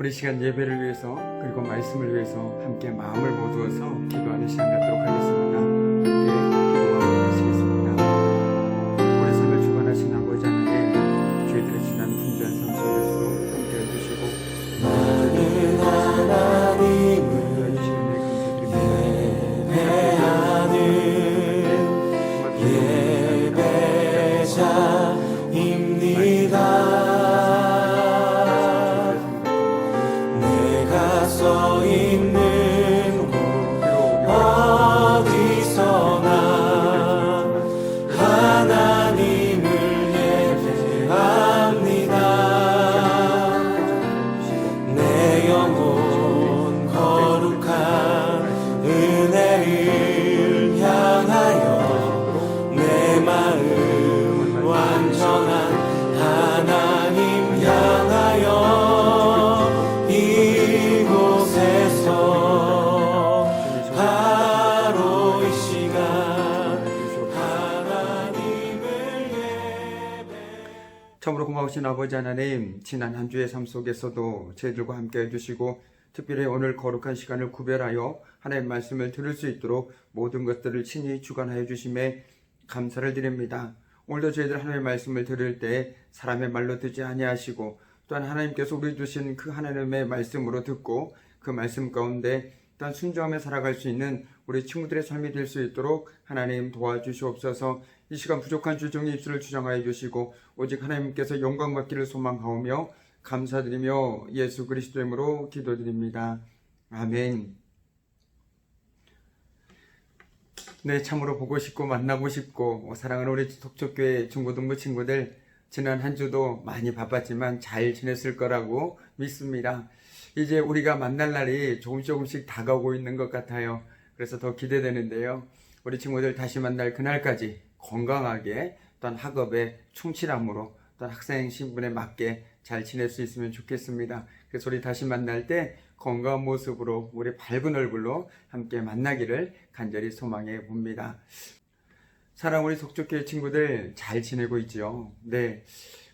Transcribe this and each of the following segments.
우리 시간 예배를 위해서 그리고 말씀을 위해서 함께 마음을 모두어서 기도하는 시간 갖도록 하겠습니다. 함께 기도하고 계시겠습니다. 우리 삶을 주관하신 아버지 하나님, 저희들의 지난 분주한 삶 속에서 함께 해주시고 나는 하나님을 예배하는 예배자입니다. 서 있는 곳 어디서나 하나님을 예배합니다. 내 영혼 거룩한 은혜를 향하여 내 마음 완전한 하나님 향하여 바로 이 시간 하나님을 참으로 고마우신 아버지 하나님, 지난 한 주의 삶 속에서도 저희들과 함께 해주시고 특별히 오늘 거룩한 시간을 구별하여 하나님의 말씀을 들을 수 있도록 모든 것들을 친히 주관하여 주심에 감사를 드립니다. 오늘도 저희들 하나님의 말씀을 들을 때 사람의 말로 듣지 아니하시고 또한 하나님께서 우리 주신 그 하나님의 말씀으로 듣고 그 말씀 가운데 또한 순종하며 살아갈 수 있는 우리 친구들의 삶이 될 수 있도록 하나님 도와주시옵소서. 이 시간 부족한 주종의 입술을 주장하여 주시고 오직 하나님께서 영광 받기를 소망하오며 감사드리며 예수 그리스도의 이름으로 기도드립니다. 아멘. 네, 참으로 보고 싶고 만나고 싶고 사랑하는 우리 속초교회 중고등부 친구들, 지난 한 주도 많이 바빴지만 잘 지냈을 거라고 믿습니다. 이제 우리가 만날 날이 조금씩 다가오고 있는 것 같아요. 그래서 더 기대되는데요. 우리 친구들 다시 만날 그날까지 건강하게 또한 학업에 충실함으로 또한 학생 신분에 맞게 잘 지낼 수 있으면 좋겠습니다. 그래서 우리 다시 만날 때 건강한 모습으로 우리 밝은 얼굴로 함께 만나기를 간절히 소망해 봅니다. 사랑 우리 속초교회 친구들 잘 지내고 있죠? 네,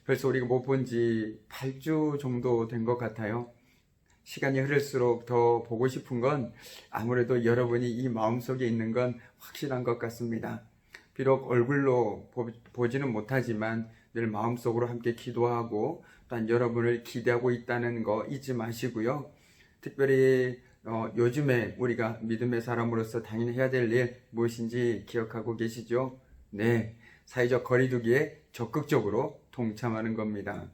벌써 우리가 못 본 지 8주 정도 된 것 같아요. 시간이 흐를수록 더 보고 싶은 건 아무래도 여러분이 이 마음속에 있는 건 확실한 것 같습니다. 비록 얼굴로 보지는 못하지만 늘 마음속으로 함께 기도하고 또한 여러분을 기대하고 있다는 거 잊지 마시고요. 특별히 요즘에 우리가 믿음의 사람으로서 당연히 해야 될 일 무엇인지 기억하고 계시죠? 네, 사회적 거리두기에 적극적으로 동참하는 겁니다.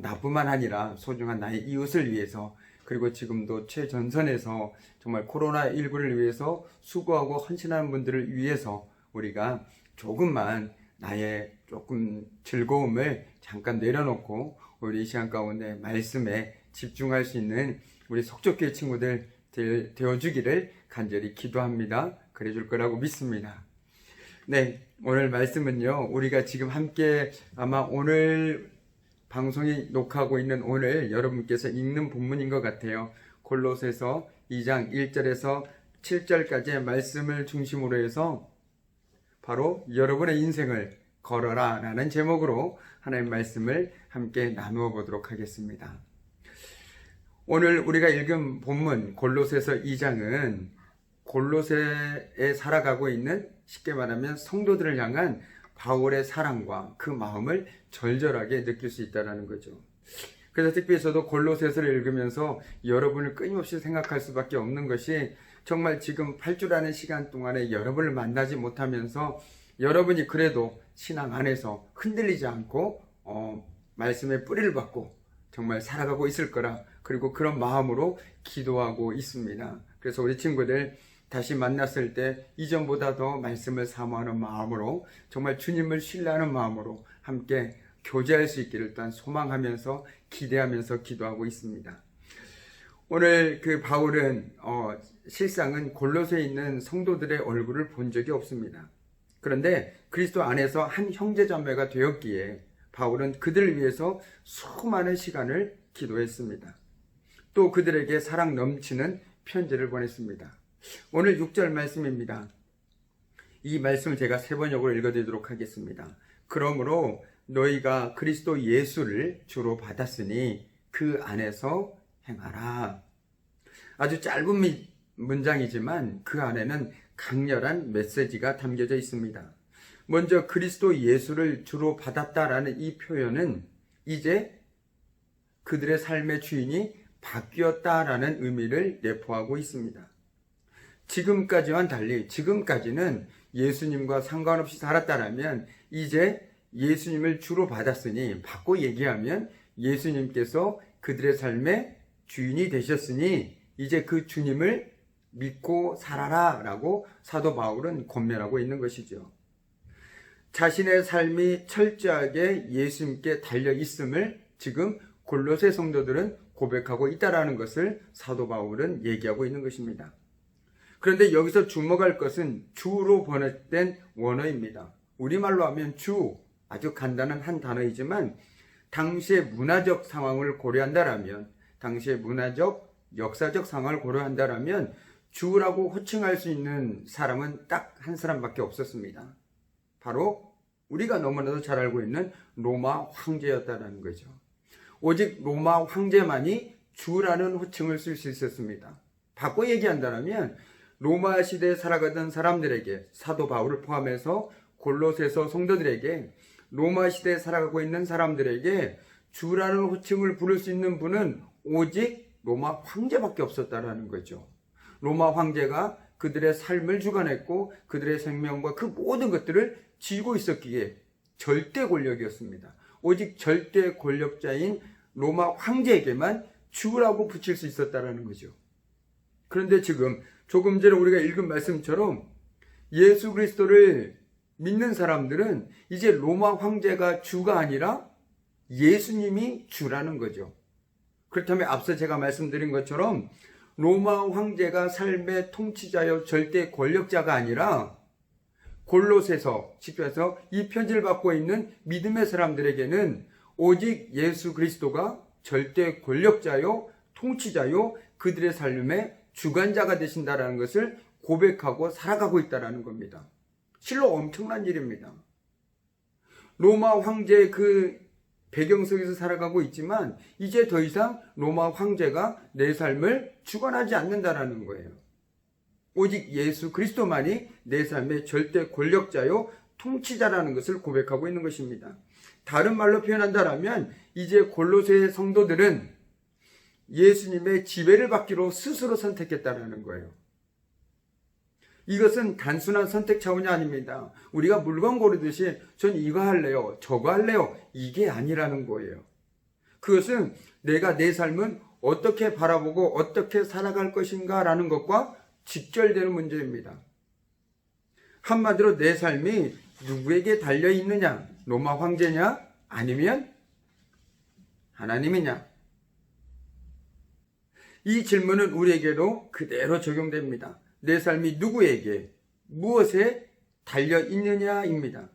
나뿐만 아니라 소중한 나의 이웃을 위해서, 그리고 지금도 최전선에서 정말 코로나19를 위해서 수고하고 헌신하는 분들을 위해서 우리가 조금만 나의 조금 즐거움을 잠깐 내려놓고 우리 이 시간 가운데 말씀에 집중할 수 있는 우리 속초교회 친구들 되어주기를 간절히 기도합니다. 그래줄 거라고 믿습니다. 네, 오늘 말씀은요, 우리가 지금 함께 아마 오늘 방송이 녹화하고 있는 오늘 여러분께서 읽는 본문인 것 같아요. 골로새서 2장 1절에서 7절까지의 말씀을 중심으로 해서 바로 여러분의 인생을 걸어라 라는 제목으로 하나님의 말씀을 함께 나누어 보도록 하겠습니다. 오늘 우리가 읽은 본문 골로새서 2장은 골로새에 살아가고 있는, 쉽게 말하면 성도들을 향한 바울의 사랑과 그 마음을 절절하게 느낄 수 있다는 거죠. 그래서 특별히 저도 골로새서를 읽으면서 여러분을 끊임없이 생각할 수밖에 없는 것이, 정말 지금 8주라는 시간 동안에 여러분을 만나지 못하면서 여러분이 그래도 신앙 안에서 흔들리지 않고 말씀의 뿌리를 받고 정말 살아가고 있을 거라, 그리고 그런 마음으로 기도하고 있습니다. 그래서 우리 친구들 다시 만났을 때 이전보다 더 말씀을 사모하는 마음으로, 정말 주님을 신뢰하는 마음으로 함께 교제할 수 있기를 일단 소망하면서 기대하면서 기도하고 있습니다. 오늘 그 바울은 실상은 골로새에 있는 성도들의 얼굴을 본 적이 없습니다. 그런데 그리스도 안에서 한 형제자매가 되었기에 바울은 그들을 위해서 수많은 시간을 기도했습니다. 또 그들에게 사랑 넘치는 편지를 보냈습니다. 오늘 6절 말씀입니다. 이 말씀을 제가 세 번역으로 읽어드리도록 하겠습니다. 그러므로 너희가 그리스도 예수를 주로 받았으니 그 안에서 행하라. 아주 짧은 문장이지만 그 안에는 강렬한 메시지가 담겨져 있습니다. 먼저 그리스도 예수를 주로 받았다라는 이 표현은 이제 그들의 삶의 주인이 바뀌었다라는 의미를 내포하고 있습니다. 지금까지와는 달리 지금까지는 예수님과 상관없이 살았다라면 이제 예수님을 주로 받았으니, 바꿔 얘기하면 예수님께서 그들의 삶의 주인이 되셨으니 이제 그 주님을 믿고 살아라 라고 사도 바울은 권면하고 있는 것이죠. 자신의 삶이 철저하게 예수님께 달려 있음을 지금 골로새 성도들은 고백하고 있다라는 것을 사도 바울은 얘기하고 있는 것입니다. 그런데 여기서 주목할 것은 주로 번역된 원어입니다. 우리말로 하면 주, 아주 간단한 한 단어이지만 당시의 문화적 상황을 고려한다라면, 당시의 문화적, 역사적 상황을 고려한다라면 주라고 호칭할 수 있는 사람은 딱 한 사람밖에 없었습니다. 바로 우리가 너무나도 잘 알고 있는 로마 황제였다는 거죠. 오직 로마 황제만이 주라는 호칭을 쓸 수 있었습니다. 바꿔 얘기한다면 로마 시대에 살아가던 사람들에게, 사도 바울을 포함해서 골로새서 성도들에게, 로마 시대에 살아가고 있는 사람들에게 주라는 호칭을 부를 수 있는 분은 오직 로마 황제밖에 없었다라는 거죠. 로마 황제가 그들의 삶을 주관했고 그들의 생명과 그 모든 것들을 쥐고 있었기에 절대 권력이었습니다. 오직 절대 권력자인 로마 황제에게만 주라고 붙일 수 있었다라는 거죠. 그런데 지금 조금 전에 우리가 읽은 말씀처럼 예수 그리스도를 믿는 사람들은 이제 로마 황제가 주가 아니라 예수님이 주라는 거죠. 그렇다면 앞서 제가 말씀드린 것처럼 로마 황제가 삶의 통치자여 절대 권력자가 아니라 골로새서 10장에서 이 편지를 받고 있는 믿음의 사람들에게는 오직 예수 그리스도가 절대 권력자요 통치자요 그들의 삶의 주관자가 되신다라는 것을 고백하고 살아가고 있다라는 겁니다. 실로 엄청난 일입니다. 로마 황제의 그 배경 속에서 살아가고 있지만 이제 더 이상 로마 황제가 내 삶을 주관하지 않는다라는 거예요. 오직 예수 그리스도만이 내 삶의 절대 권력자요 통치자라는 것을 고백하고 있는 것입니다. 다른 말로 표현한다면 이제 골로새 성도들은 예수님의 지배를 받기로 스스로 선택했다라는 거예요. 이것은 단순한 선택 차원이 아닙니다. 우리가 물건 고르듯이 전 이거 할래요, 저거 할래요, 이게 아니라는 거예요. 그것은 내가 내 삶은 어떻게 바라보고 어떻게 살아갈 것인가 라는 것과 직결되는 문제입니다. 한마디로 내 삶이 누구에게 달려있느냐, 로마 황제냐 아니면 하나님이냐. 이 질문은 우리에게도 그대로 적용됩니다. 내 삶이 누구에게, 무엇에 달려있느냐입니다.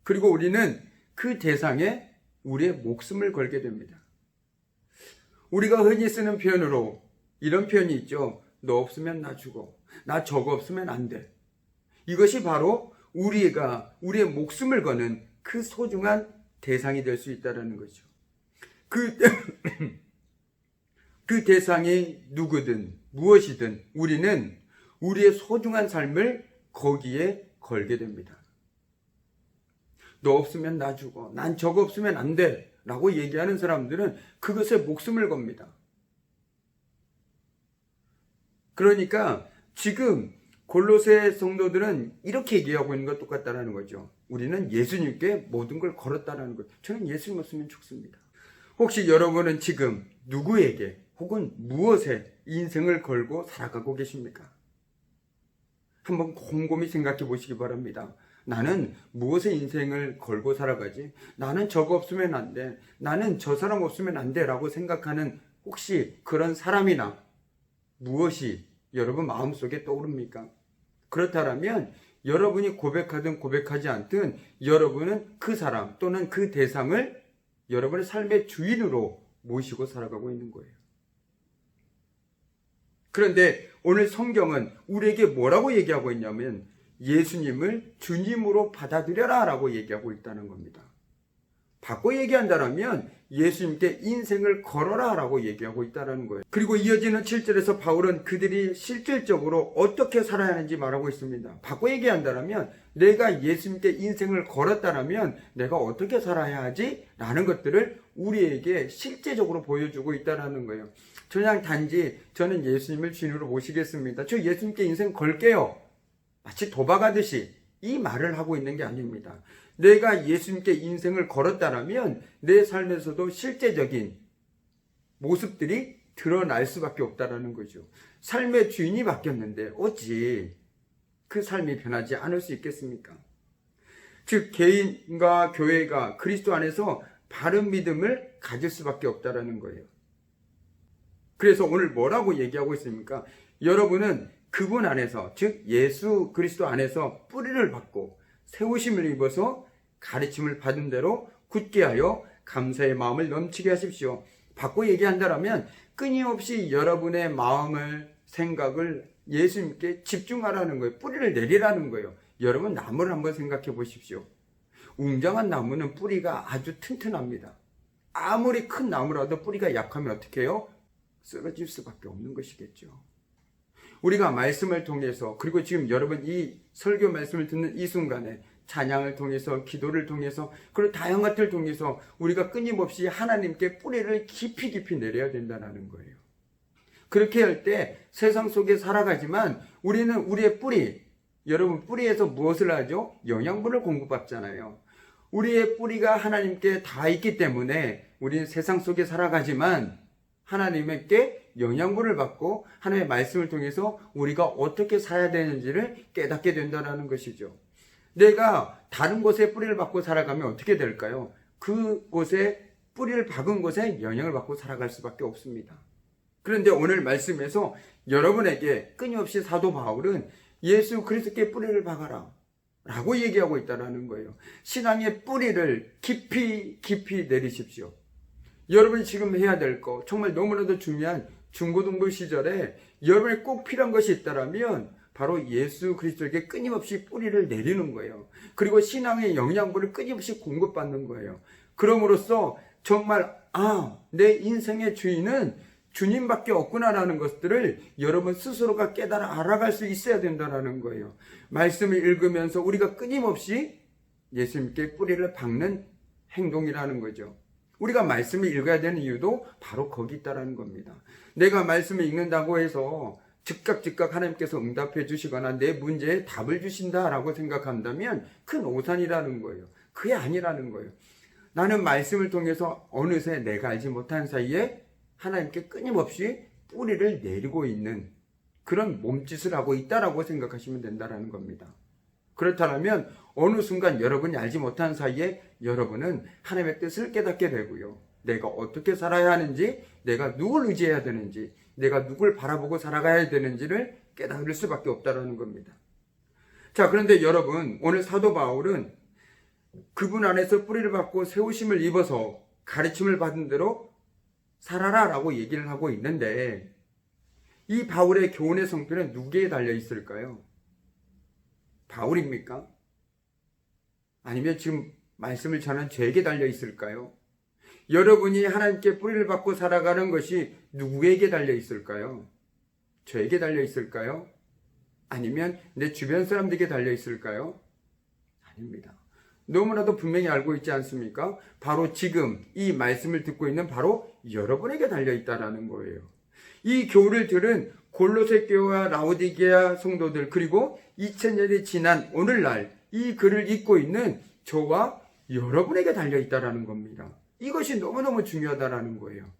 그리고 우리는 그 대상에 우리의 목숨을 걸게 됩니다. 우리가 흔히 쓰는 표현으로 이런 표현이 있죠. 너 없으면 나 죽어. 나 저거 없으면 안 돼. 이것이 바로 우리의 목숨을 거는 그 소중한 대상이 될 수 있다는 거죠. 그 대상이 누구든 무엇이든 우리는 우리의 소중한 삶을 거기에 걸게 됩니다. 너 없으면 나 죽어. 난 저거 없으면 안 돼. 라고 얘기하는 사람들은 그것에 목숨을 겁니다. 그러니까 지금 골로새 성도들은 이렇게 얘기하고 있는 것 똑같다는 거죠. 우리는 예수님께 모든 걸 걸었다는 것. 저는 예수님 없으면 죽습니다. 혹시 여러분은 지금 누구에게 혹은 무엇에 인생을 걸고 살아가고 계십니까? 한번 곰곰이 생각해 보시기 바랍니다. 나는 무엇에 인생을 걸고 살아가지? 나는 저거 없으면 안 돼. 나는 저 사람 없으면 안 돼. 라고 생각하는 혹시 그런 사람이나 무엇이 여러분 마음속에 떠오릅니까? 그렇다면 여러분이 고백하든 고백하지 않든 여러분은 그 사람 또는 그 대상을 여러분의 삶의 주인으로 모시고 살아가고 있는 거예요. 그런데 오늘 성경은 우리에게 뭐라고 얘기하고 있냐면 예수님을 주님으로 받아들여라 라고 얘기하고 있다는 겁니다. 바꿔 얘기한다면 예수님께 인생을 걸어라 라고 얘기하고 있다는 거예요. 그리고 이어지는 7절에서 바울은 그들이 실질적으로 어떻게 살아야 하는지 말하고 있습니다. 바꿔 얘기한다면 내가 예수님께 인생을 걸었다면 내가 어떻게 살아야 하지? 라는 것들을 우리에게 실제적으로 보여주고 있다는 거예요. 그냥 단지 저는 예수님을 주인으로 모시겠습니다, 저 예수님께 인생 걸게요, 마치 도박하듯이 이 말을 하고 있는 게 아닙니다. 내가 예수님께 인생을 걸었다면 내 삶에서도 실제적인 모습들이 드러날 수밖에 없다는 거죠. 삶의 주인이 바뀌었는데 어찌 그 삶이 변하지 않을 수 있겠습니까? 즉 개인과 교회가 그리스도 안에서 바른 믿음을 가질 수밖에 없다는 거예요. 그래서 오늘 뭐라고 얘기하고 있습니까? 여러분은 그분 안에서, 즉 예수 그리스도 안에서 뿌리를 받고 세우심을 입어서 가르침을 받은 대로 굳게 하여 감사의 마음을 넘치게 하십시오. 바꿔 얘기한다면 끊임없이 여러분의 마음을, 생각을 예수님께 집중하라는 거예요. 뿌리를 내리라는 거예요. 여러분 나무를 한번 생각해 보십시오. 웅장한 나무는 뿌리가 아주 튼튼합니다. 아무리 큰 나무라도 뿌리가 약하면 어떻게 해요? 쓰러질 수밖에 없는 것이겠죠. 우리가 말씀을 통해서, 그리고 지금 여러분 이 설교 말씀을 듣는 이 순간에 찬양을 통해서, 기도를 통해서, 그리고 다양한 것들을 통해서 우리가 끊임없이 하나님께 뿌리를 깊이 내려야 된다는 거예요. 그렇게 할 때 세상 속에 살아가지만 우리는 우리의 뿌리, 여러분 뿌리에서 무엇을 하죠? 영양분을 공급받잖아요. 우리의 뿌리가 하나님께 다 있기 때문에 우리는 세상 속에 살아가지만 하나님께 영양분을 받고 하나님의 말씀을 통해서 우리가 어떻게 살아야 되는지를 깨닫게 된다는 것이죠. 내가 다른 곳에 뿌리를 받고 살아가면 어떻게 될까요? 그곳에 뿌리를 박은 곳에 영향을 받고 살아갈 수밖에 없습니다. 그런데 오늘 말씀에서 여러분에게 끊임없이 사도 바울은 예수 그리스도께 뿌리를 박아라 라고 얘기하고 있다는 거예요. 신앙의 뿌리를 깊이 내리십시오. 여러분이 지금 해야 될 거, 정말 너무나도 중요한 중고등부 시절에 여러분이 꼭 필요한 것이 있다면 바로 예수 그리스도에게 끊임없이 뿌리를 내리는 거예요. 그리고 신앙의 영양분을 끊임없이 공급받는 거예요. 그럼으로써 정말 내 인생의 주인은 주님밖에 없구나라는 것들을 여러분 스스로가 깨달아 알아갈 수 있어야 된다는 거예요. 말씀을 읽으면서 우리가 끊임없이 예수님께 뿌리를 박는 행동이라는 거죠. 우리가 말씀을 읽어야 되는 이유도 바로 거기 있다는 겁니다. 내가 말씀을 읽는다고 해서 즉각 하나님께서 응답해 주시거나 내 문제에 답을 주신다라고 생각한다면 큰 오산이라는 거예요. 그게 아니라는 거예요. 나는 말씀을 통해서 어느새 내가 알지 못한 사이에 하나님께 끊임없이 뿌리를 내리고 있는 그런 몸짓을 하고 있다라고 생각하시면 된다는 겁니다. 그렇다면 어느 순간 여러분이 알지 못한 사이에 여러분은 하나님의 뜻을 깨닫게 되고요. 내가 어떻게 살아야 하는지, 내가 누굴 의지해야 되는지, 내가 누굴 바라보고 살아가야 되는지를 깨달을 수밖에 없다는 겁니다. 자, 그런데 여러분, 오늘 사도 바울은 그분 안에서 뿌리를 받고 세우심을 입어서 가르침을 받은 대로 살아라 라고 얘기를 하고 있는데, 이 바울의 교훈의 성패는 누구에게 달려 있을까요? 바울입니까? 아니면 지금 말씀을 전한 저에게 달려 있을까요? 여러분이 하나님께 뿌리를 받고 살아가는 것이 누구에게 달려 있을까요? 저에게 달려 있을까요? 아니면 내 주변 사람들에게 달려 있을까요? 아닙니다. 너무나도 분명히 알고 있지 않습니까? 바로 지금 이 말씀을 듣고 있는 바로 여러분에게 달려 있다라는 거예요. 이 교훈을 들은 골로새 교회와 라오디게아 성도들, 그리고 2000년이 지난 오늘날 이 글을 읽고 있는 저와 여러분에게 달려 있다라는 겁니다. 이것이 너무너무 중요하다라는 거예요.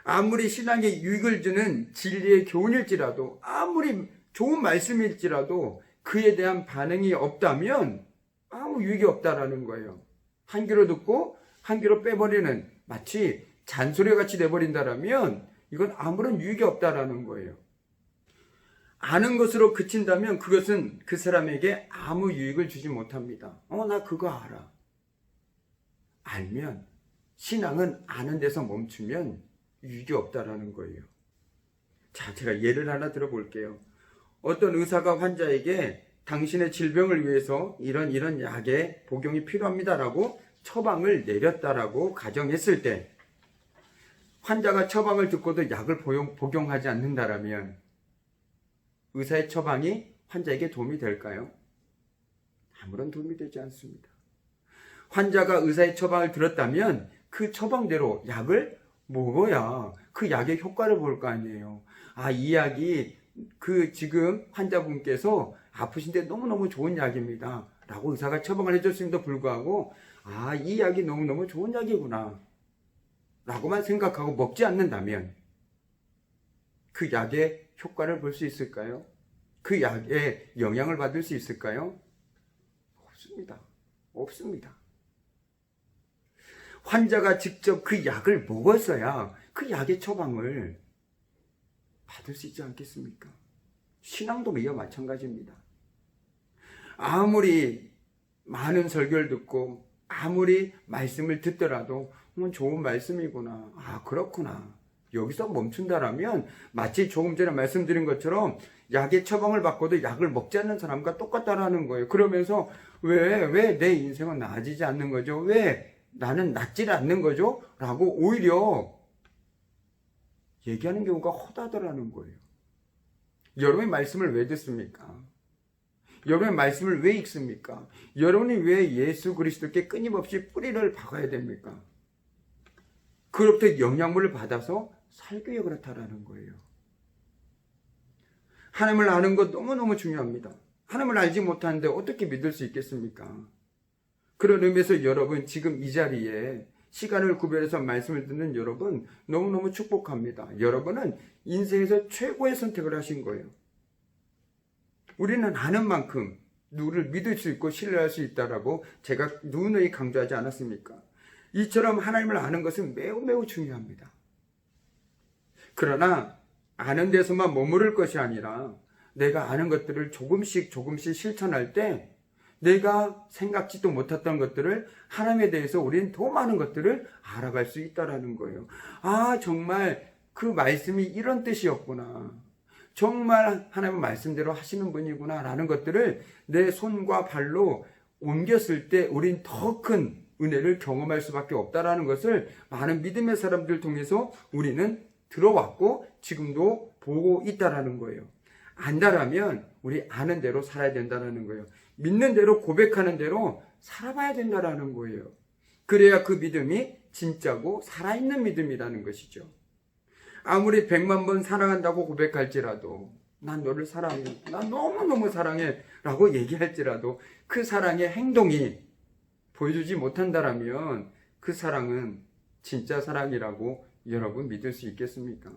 아무리 신앙에 유익을 주는 진리의 교훈일지라도, 아무리 좋은 말씀일지라도 그에 대한 반응이 없다면 아무 유익이 없다라는 거예요. 한 귀로 듣고 한 귀로 빼버리는, 마치 잔소리같이 돼버린다라면 이건 아무런 유익이 없다라는 거예요. 아는 것으로 그친다면 그것은 그 사람에게 아무 유익을 주지 못합니다. 나 그거 알아. 알면, 신앙은 아는 데서 멈추면 유익이 없다라는 거예요. 자, 제가 예를 하나 들어볼게요. 어떤 의사가 환자에게 당신의 질병을 위해서 이런 약의 복용이 필요합니다라고 처방을 내렸다라고 가정했을 때 환자가 처방을 듣고도 약을 복용하지 않는다라면 의사의 처방이 환자에게 도움이 될까요? 아무런 도움이 되지 않습니다. 환자가 의사의 처방을 들었다면 그 처방대로 약을 먹어야 그 약의 효과를 볼 거 아니에요. 아, 이 약이 지금 환자분께서 아프신데 너무너무 좋은 약입니다 라고 의사가 처방을 해줬음에도 불구하고 아, 이 약이 너무너무 좋은 약이구나 라고만 생각하고 먹지 않는다면 그 약의 효과를 볼 수 있을까요? 그 약의 영향을 받을 수 있을까요? 없습니다. 없습니다. 환자가 직접 그 약을 먹었어야 그 약의 처방을 받을 수 있지 않겠습니까? 신앙도 이와 마찬가지입니다. 아무리 많은 설교를 듣고 아무리 말씀을 듣더라도 좋은 말씀이구나. 아, 그렇구나. 여기서 멈춘다라면 마치 조금 전에 말씀드린 것처럼 약의 처방을 받고도 약을 먹지 않는 사람과 똑같다라는 거예요. 그러면서 왜 내 인생은 나아지지 않는 거죠? 왜 나는 낫지 않는 거죠? 라고 오히려 얘기하는 경우가 허다하더라는 거예요. 여러분의 말씀을 왜 듣습니까? 여러분의 말씀을 왜 읽습니까? 여러분이 왜 예수 그리스도께 끊임없이 뿌리를 박아야 됩니까? 그로부터 영향물을 받아서 살기 위해 그렇다라는 거예요. 하나님을 아는 것 너무너무 중요합니다. 하나님을 알지 못하는데 어떻게 믿을 수 있겠습니까? 그런 의미에서 여러분 지금 이 자리에 시간을 구별해서 말씀을 듣는 여러분 너무너무 축복합니다. 여러분은 인생에서 최고의 선택을 하신 거예요. 우리는 아는 만큼 누구를 믿을 수 있고 신뢰할 수 있다라고 제가 누누이 강조하지 않았습니까? 이처럼 하나님을 아는 것은 매우 매우 중요합니다. 그러나 아는 데서만 머무를 것이 아니라 내가 아는 것들을 조금씩 실천할 때 내가 생각지도 못했던 것들을 하나님에 대해서 우리는 더 많은 것들을 알아갈 수 있다라는 거예요. 아, 정말 그 말씀이 이런 뜻이었구나. 정말 하나님의 말씀대로 하시는 분이구나 라는 것들을 내 손과 발로 옮겼을 때 우린 더 큰 은혜를 경험할 수밖에 없다라는 것을 많은 믿음의 사람들 통해서 우리는 들어왔고 지금도 보고 있다라는 거예요. 안다라면 우리 아는 대로 살아야 된다라는 거예요. 믿는 대로 고백하는 대로 살아봐야 된다라는 거예요. 그래야 그 믿음이 진짜고 살아있는 믿음이라는 것이죠. 아무리 100만 번 사랑한다고 고백할지라도 난 너를 사랑해, 난 너무너무 사랑해 라고 얘기할지라도 그 사랑의 행동이 보여주지 못한다라면 그 사랑은 진짜 사랑이라고 여러분 믿을 수 있겠습니까?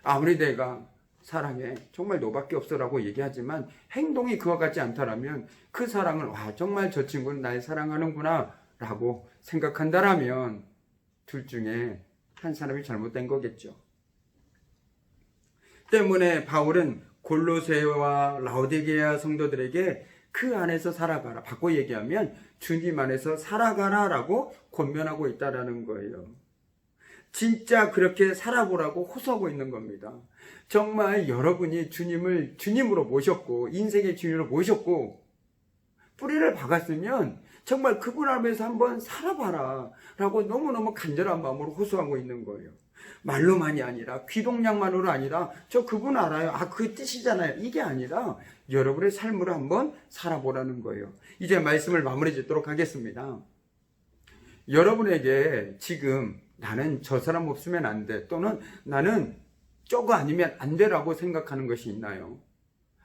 아무리 내가 사랑해 정말 너밖에 없어라고 얘기하지만 행동이 그와 같지 않다라면 그 사랑을 와 정말 저 친구는 날 사랑하는구나 라고 생각한다라면 둘 중에 한 사람이 잘못된 거겠죠. 때문에 바울은 골로새와 라오디게아 성도들에게 그 안에서 살아가라, 바꿔 얘기하면 주님 안에서 살아가라 라고 권면하고 있다라는 거예요. 진짜 그렇게 살아보라고 호소하고 있는 겁니다. 정말 여러분이 주님을 주님으로 모셨고 인생의 주님으로 모셨고 뿌리를 박았으면 정말 그분 앞에서 한번 살아봐라 라고 너무너무 간절한 마음으로 호소하고 있는 거예요. 말로만이 아니라 귀동냥만으로 아니라 저 그분 알아요. 아, 그 뜻이잖아요. 이게 아니라 여러분의 삶으로 한번 살아보라는 거예요. 이제 말씀을 마무리 짓도록 하겠습니다. 여러분에게 지금 나는 저 사람 없으면 안 돼, 또는 나는 저거 아니면 안 되라고 생각하는 것이 있나요?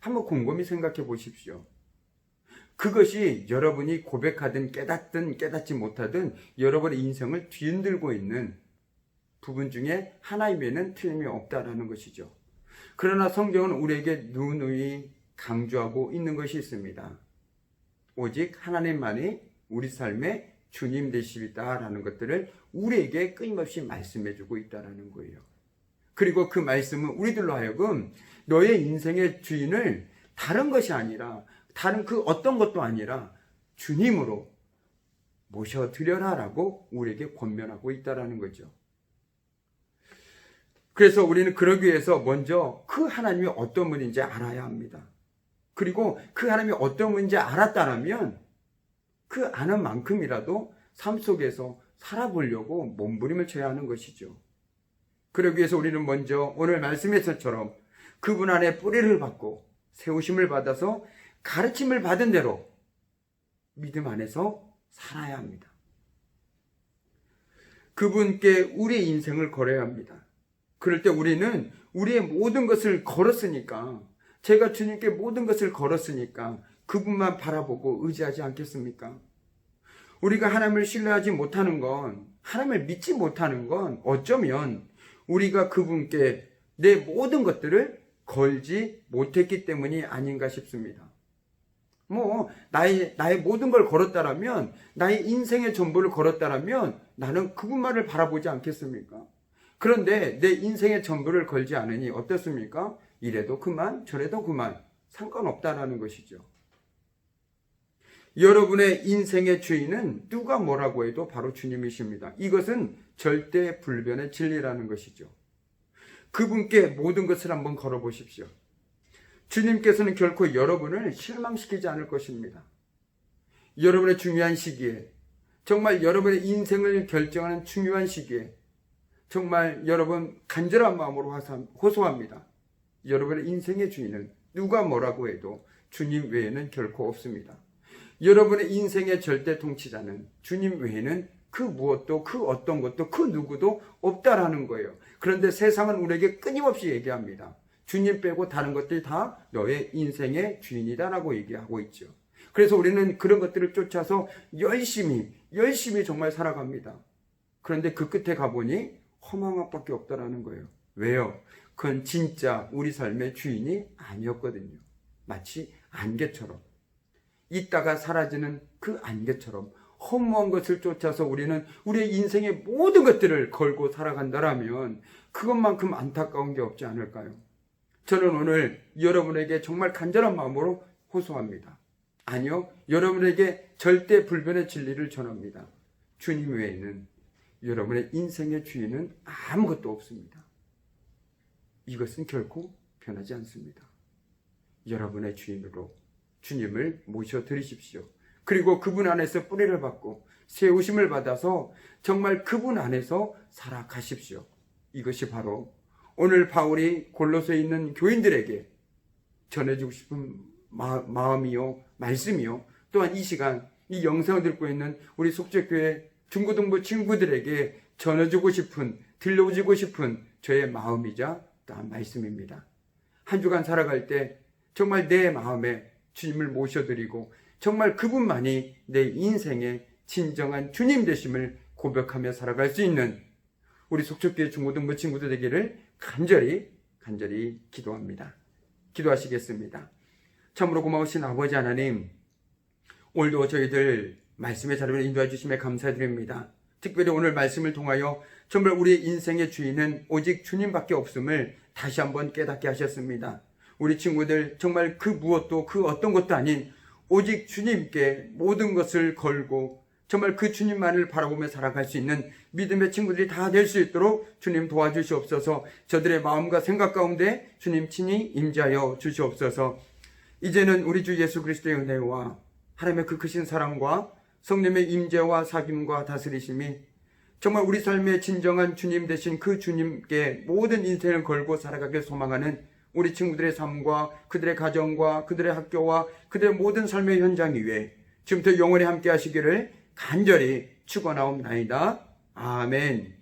한번 곰곰이 생각해 보십시오. 그것이 여러분이 고백하든 깨닫든 깨닫지 못하든 여러분의 인생을 뒤흔들고 있는 부분 중에 하나임에는 틀림이 없다라는 것이죠. 그러나 성경은 우리에게 누누이 강조하고 있는 것이 있습니다. 오직 하나님만이 우리 삶의 주님 되시다라는 것들을 우리에게 끊임없이 말씀해주고 있다라는 거예요. 그리고 그 말씀은 우리들로 하여금 너의 인생의 주인을 다른 것이 아니라 다른 그 어떤 것도 아니라 주님으로 모셔드려라라고 우리에게 권면하고 있다라는 거죠. 그래서 우리는 그러기 위해서 먼저 그 하나님이 어떤 분인지 알아야 합니다. 그리고 그 하나님이 어떤 분인지 알았다면 그 아는 만큼이라도 삶 속에서 살아보려고 몸부림을 쳐야 하는 것이죠. 그러기 위해서 우리는 먼저 오늘 말씀에서처럼 그분 안에 뿌리를 받고 세우심을 받아서 가르침을 받은 대로 믿음 안에서 살아야 합니다. 그분께 우리의 인생을 걸어야 합니다. 그럴 때 우리는 우리의 모든 것을 걸었으니까, 제가 주님께 모든 것을 걸었으니까 그분만 바라보고 의지하지 않겠습니까? 우리가 하나님을 신뢰하지 못하는 건, 하나님을 믿지 못하는 건 어쩌면 우리가 그분께 내 모든 것들을 걸지 못했기 때문이 아닌가 싶습니다. 나의 모든 걸 걸었다라면, 나의 인생의 전부를 걸었다라면 나는 그분만을 바라보지 않겠습니까? 그런데 내 인생의 전부를 걸지 않으니 어떻습니까? 이래도 그만, 저래도 그만, 상관없다라는 것이죠. 여러분의 인생의 주인은 누가 뭐라고 해도 바로 주님이십니다. 이것은 절대 불변의 진리라는 것이죠. 그분께 모든 것을 한번 걸어보십시오. 주님께서는 결코 여러분을 실망시키지 않을 것입니다. 여러분의 중요한 시기에, 정말 여러분의 인생을 결정하는 중요한 시기에 정말 여러분 간절한 마음으로 호소합니다. 여러분의 인생의 주인은 누가 뭐라고 해도 주님 외에는 결코 없습니다. 여러분의 인생의 절대 통치자는 주님 외에는 그 무엇도, 그 어떤 것도, 그 누구도 없다라는 거예요. 그런데 세상은 우리에게 끊임없이 얘기합니다. 주님 빼고 다른 것들이 다 너의 인생의 주인이다라고 얘기하고 있죠. 그래서 우리는 그런 것들을 쫓아서 열심히 정말 살아갑니다. 그런데 그 끝에 가보니 허망함밖에 없다라는 거예요. 왜요? 그건 진짜 우리 삶의 주인이 아니었거든요. 마치 안개처럼, 있다가 사라지는 그 안개처럼 허무한 것을 쫓아서 우리는 우리의 인생의 모든 것들을 걸고 살아간다라면 그것만큼 안타까운 게 없지 않을까요? 저는 오늘 여러분에게 정말 간절한 마음으로 호소합니다. 아니요, 여러분에게 절대 불변의 진리를 전합니다. 주님 외에는 여러분의 인생의 주인은 아무것도 없습니다. 이것은 결코 변하지 않습니다. 여러분의 주인으로 주님을 모셔드리십시오. 그리고 그분 안에서 뿌리를 받고 세우심을 받아서 정말 그분 안에서 살아가십시오. 이것이 바로 오늘 바울이 골로새에 있는 교인들에게 전해주고 싶은 마음이요, 말씀이요, 또한 이 시간 이 영상을 듣고 있는 우리 속죄교회 중고등부 친구들에게 전해주고 싶은, 들려주고 싶은 저의 마음이자 또한 말씀입니다. 한 주간 살아갈 때 정말 내 마음에 주님을 모셔드리고 정말 그분만이 내 인생의 진정한 주님 되심을 고백하며 살아갈 수 있는 우리 속초교회 중고등부 친구들 되기를 간절히 기도합니다. 기도하시겠습니다. 참으로 고마우신 아버지 하나님, 오늘도 저희들 말씀의 자리를 인도해 주심에 감사드립니다. 특별히 오늘 말씀을 통하여 정말 우리의 인생의 주인은 오직 주님밖에 없음을 다시 한번 깨닫게 하셨습니다. 우리 친구들 정말 그 무엇도, 그 어떤 것도 아닌 오직 주님께 모든 것을 걸고 정말 그 주님만을 바라보며 살아갈 수 있는 믿음의 친구들이 다 될 수 있도록 주님 도와주시옵소서. 저들의 마음과 생각 가운데 주님 친히 임재하여 주시옵소서. 이제는 우리 주 예수 그리스도의 은혜와 하나님의 그 크신 사랑과 성령의 임재와 사귐과 다스리심이 정말 우리 삶의 진정한 주님 되신 그 주님께 모든 인생을 걸고 살아가길 소망하는 우리 친구들의 삶과 그들의 가정과 그들의 학교와 그들의 모든 삶의 현장 위에 지금부터 영원히 함께 하시기를 간절히 축원하옵나이다. 아멘.